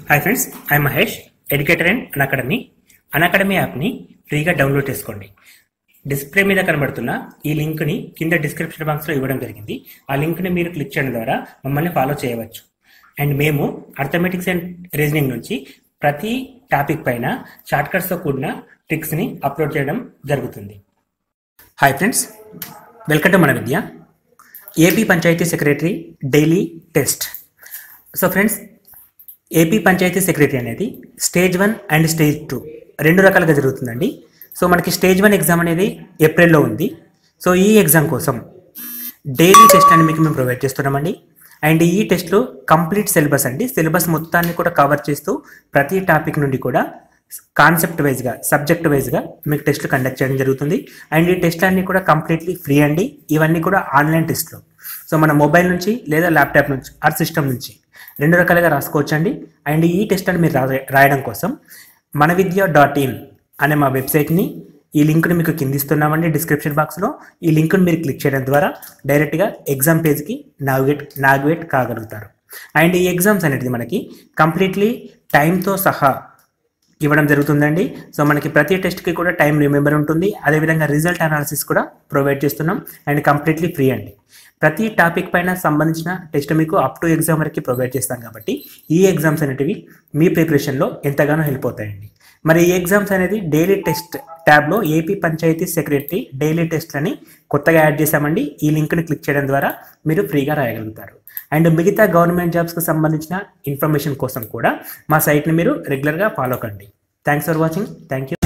Hi friends, I Mahesh, educator and Unacademy. Unacademy యాప్ని ఫ్రీగా download చేసుకోండి. డిస్ప్లే మీద కనబడుతున్న ఈ లింక్ని కింద డిస్క్రిప్షన్ బాక్స్లో ఇవ్వడం జరిగింది. ఆ లింక్ని మీరు క్లిక్ చేయడం ద్వారా మమ్మల్ని ఫాలో చేయవచ్చు. అండ్ మేము అర్థమెటిక్స్ అండ్ రీజనింగ్ నుంచి ప్రతి టాపిక్ పైన షార్ట్కట్స్తో కూడిన ట్రిక్స్ని అప్లోడ్ చేయడం జరుగుతుంది. హాయ్ ఫ్రెండ్స్, వెల్కమ్ టు మన విద్య. AP panchayati secretary daily test. So friends, AP panchayati secretary అనేది స్టేజ్ 1 అండ్ స్టేజ్ 2 రెండు రకాలుగా జరుగుతుందండి. సో మనకి స్టేజ్ 1 ఎగ్జామ్ అనేది ఏప్రిల్లో ఉంది. సో ఈ ఎగ్జామ్ కోసం డైలీ టెస్ట్ అని మీకు మేము ప్రొవైడ్ చేస్తున్నామండి. అండ్ ఈ టెస్ట్లో కంప్లీట్ సిలబస్ అండి, సిలబస్ మొత్తాన్ని కూడా కవర్ చేస్తూ ప్రతి టాపిక్ నుండి కూడా కాన్సెప్ట్ వైజ్గా, సబ్జెక్ట్ వైజ్గా మీకు టెస్ట్లు కండక్ట్ చేయడం జరుగుతుంది. అండ్ ఈ టెస్ట్లు అన్నీ కూడా కంప్లీట్లీ ఫ్రీ అండి. ఇవన్నీ కూడా ఆన్లైన్ టెస్ట్లు. సో మన మొబైల్ నుంచి లేదా ల్యాప్టాప్ నుంచి ఆర్ సిస్టమ్ నుంచి రెండు రకాలుగా రాసుకోవచ్చండి. అండ్ ఈ టెస్ట్ అని మీరు రాయడం కోసం manvidya.in అనే మా వెబ్సైట్ని, ఈ లింక్ని మీకు కింద ఇస్తున్నామండి డిస్క్రిప్షన్ బాక్స్లో. ఈ లింక్ని మీరు క్లిక్ చేయడం ద్వారా డైరెక్ట్గా ఎగ్జామ్ పేజ్కి నావిగేట్ కాగలుగుతారు. అండ్ ఈ ఎగ్జామ్స్ అనేది మనకి కంప్లీట్లీ టైంతో సహా ఇవ్వడం జరుగుతుందండి. సో మనకి ప్రతి టెస్ట్కి కూడా టైం రిమెంబర్ ఉంటుంది. అదేవిధంగా రిజల్ట్ అనాలిసిస్ కూడా ప్రొవైడ్ చేస్తున్నాం. అండ్ కంప్లీట్లీ ఫ్రీ అండి. ప్రతి టాపిక్ పైన సంబంధించిన టెస్ట్ మీకు అప్ టు ఎగ్జామ్ వరకు ప్రొవైడ్ చేస్తాం కాబట్టి ఈ ఎగ్జామ్స్ అనేటివి మీ ప్రిపరేషన్లో ఎంతగానో హెల్ప్ అవుతాయండి. మరి ఈ ఎగ్జామ్స్ అనేది డైలీ టెస్ట్ ట్యాబ్లో AP panchayati secretary daily test అని కొత్తగా యాడ్ చేశామండి. ఈ లింక్ని క్లిక్ చేయడం ద్వారా మీరు ఫ్రీగా రాయగలుగుతారు. అండ్ మిగతా గవర్నమెంట్ జాబ్స్కి సంబంధించిన ఇన్ఫర్మేషన్ కోసం కూడా మా సైట్ని మీరు రెగ్యులర్గా ఫాలో కండి. Thanks for watching. Thank you.